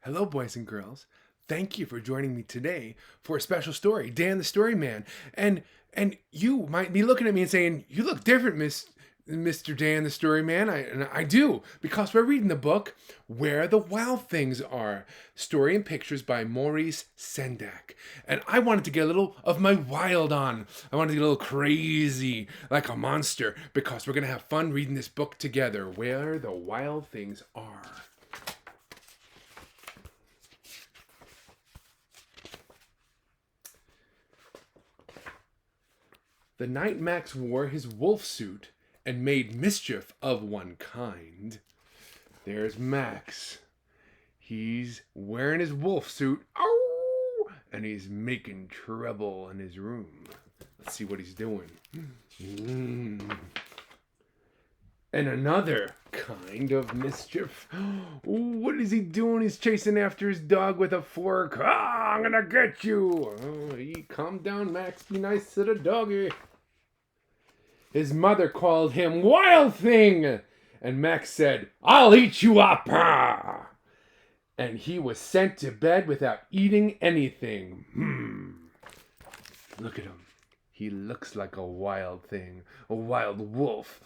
Hello, boys and girls. Thank you for joining me today for a special story, Dan the Story Man. And you might be looking at me and saying, "You look different, Mr. Dan the Story Man." And I do, because we're reading the book Where the Wild Things Are, story and pictures by Maurice Sendak. And I wanted to get a little of my wild on. I wanted to get a little crazy, like a monster, because we're going to have fun reading this book together, Where the Wild Things Are. The night Max wore his wolf suit and made mischief of one kind. There's Max. He's wearing his wolf suit. Ow! And he's making trouble in his room. Let's see what he's doing. And another kind of mischief. What is he doing? He's chasing after his dog with a fork. I'm gonna get you. Calm down, Max. Be nice to the doggy. His mother called him Wild Thing. And Max said, I'll eat you up. And he was sent to bed without eating anything. Look at him. He looks like a wild thing, a wild wolf.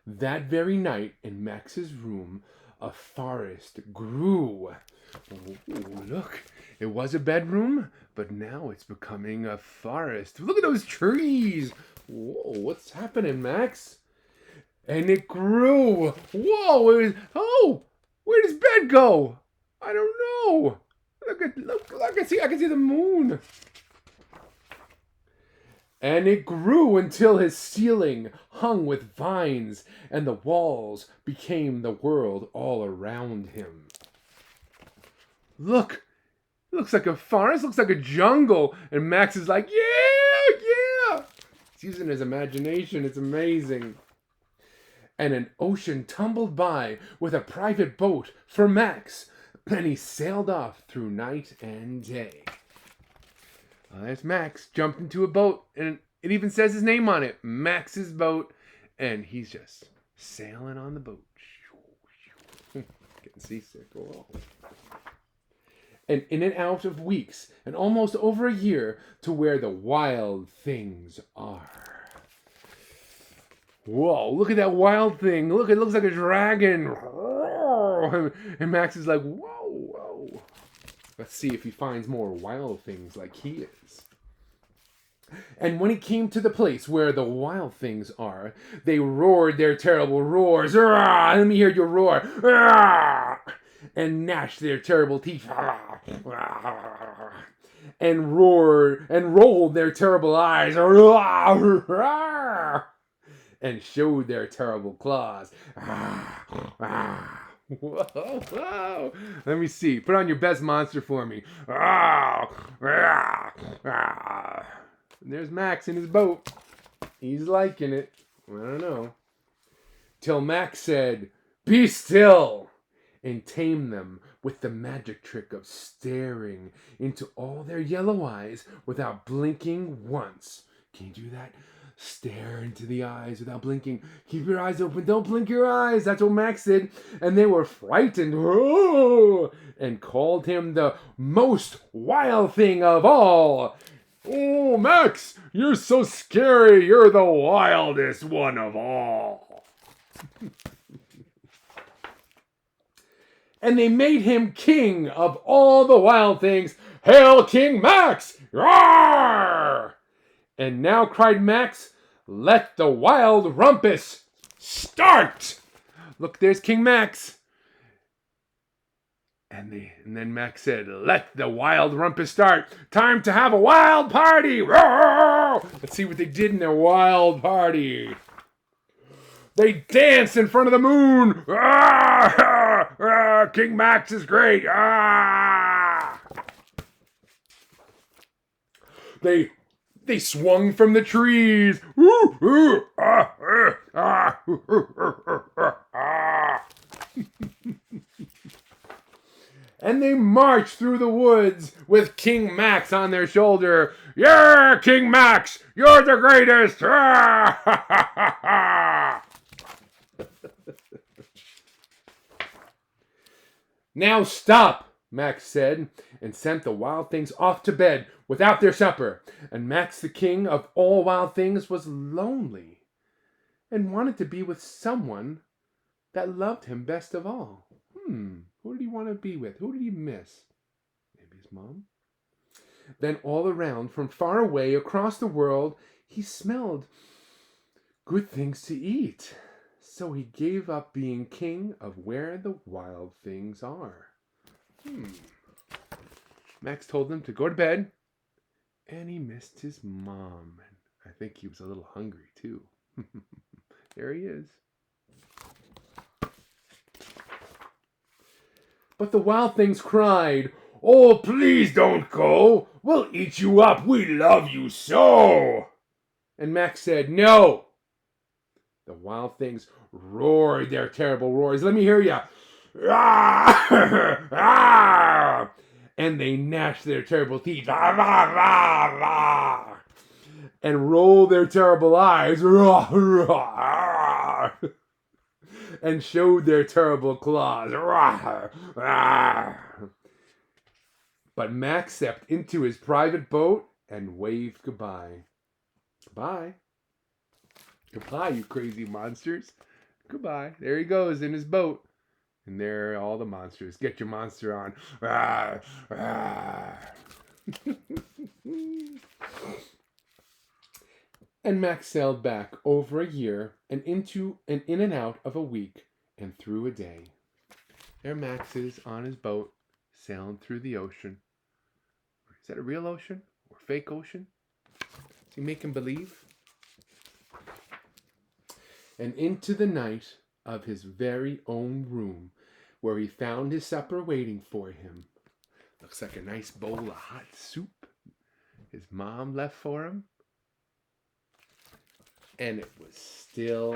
That very night, in Max's room, a forest grew. Look, it was a bedroom, but now it's becoming a forest. Look at those trees. Whoa, what's happening, Max? And it grew. Whoa, where does bed go? I don't know. Look, I can see the moon. And it grew until his ceiling hung with vines, and the walls became the world all around him. Look, it looks like a forest, looks like a jungle, and Max is like, yeah. He's using his imagination, it's amazing. And an ocean tumbled by with a private boat for Max, and he sailed off through night and day. There's Max, jumped into a boat, and it even says his name on it, Max's boat, and he's just sailing on the boat. Getting seasick. Whoa. And in and out of weeks, and almost over a year, to where the wild things are. Whoa, look at that wild thing. Look, it looks like a dragon. And Max is like, whoa. Let's see if he finds more wild things like he is. And when he came to the place where the wild things are, they roared their terrible roars. Let me hear your roar. And gnashed their terrible teeth. And roared and rolled their terrible eyes. And showed their terrible claws. Whoa. Let me see. Put on your best monster for me. And there's Max in his boat. He's liking it. I don't know. Till Max said, be still, and tame them with the magic trick of staring into all their yellow eyes without blinking once. Can you do that? Stare into the eyes without blinking. Keep your eyes open. Don't blink your eyes. That's what Max did. And they were frightened. And called him the most wild thing of all. Oh, Max, you're so scary. You're the wildest one of all. And they made him king of all the wild things. Hail King Max! Roar! And now, cried Max, let the wild rumpus start! Look, there's King Max. And then Max said, let the wild rumpus start. Time to have a wild party! Roar! Let's see what they did in their wild party. They danced in front of the moon. King Max is great. They swung from the trees. And they marched through the woods with King Max on their shoulder. Yeah, King Max, you're the greatest. Now stop, Max said, and sent the wild things off to bed without their supper. And Max, the king of all wild things, was lonely and wanted to be with someone that loved him best of all. Who did he want to be with? Who did he miss? Maybe his mom? Then all around, from far away across the world, he smelled good things to eat. So he gave up being king of where the wild things are. Max told them to go to bed, and he missed his mom. And I think he was a little hungry too. There he is. But the wild things cried, "Oh, please don't go. We'll eat you up. We love you so." And Max said, "No." The wild things roared their terrible roars. Let me hear ya. And they gnashed their terrible teeth. And rolled their terrible eyes. And showed their terrible claws. But Max stepped into his private boat and waved goodbye. Goodbye. Goodbye, you crazy monsters. Goodbye. There he goes in his boat. And there are all the monsters. Get your monster on. And Max sailed back over a year and into and in and out of a week and through a day. There Max is on his boat, sailing through the ocean. Is that a real ocean or fake ocean? Is he making believe? And into the night of his very own room, where he found his supper waiting for him. Looks like a nice bowl of hot soup his mom left for him. And it was still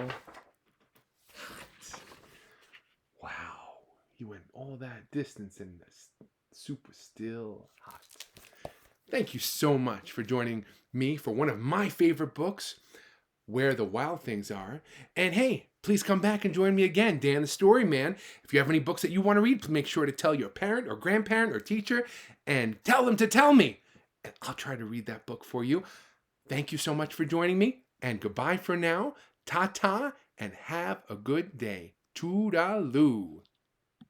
hot. Wow. He went all that distance and the soup was still hot. Thank you so much for joining me for one of my favorite books, Where the Wild Things Are. And hey, please come back and join me again, Dan the Story Man. If you have any books that you want to read, make sure to tell your parent or grandparent or teacher and tell them to tell me. And I'll try to read that book for you. Thank you so much for joining me. And goodbye for now. Ta-ta and have a good day. Toodaloo.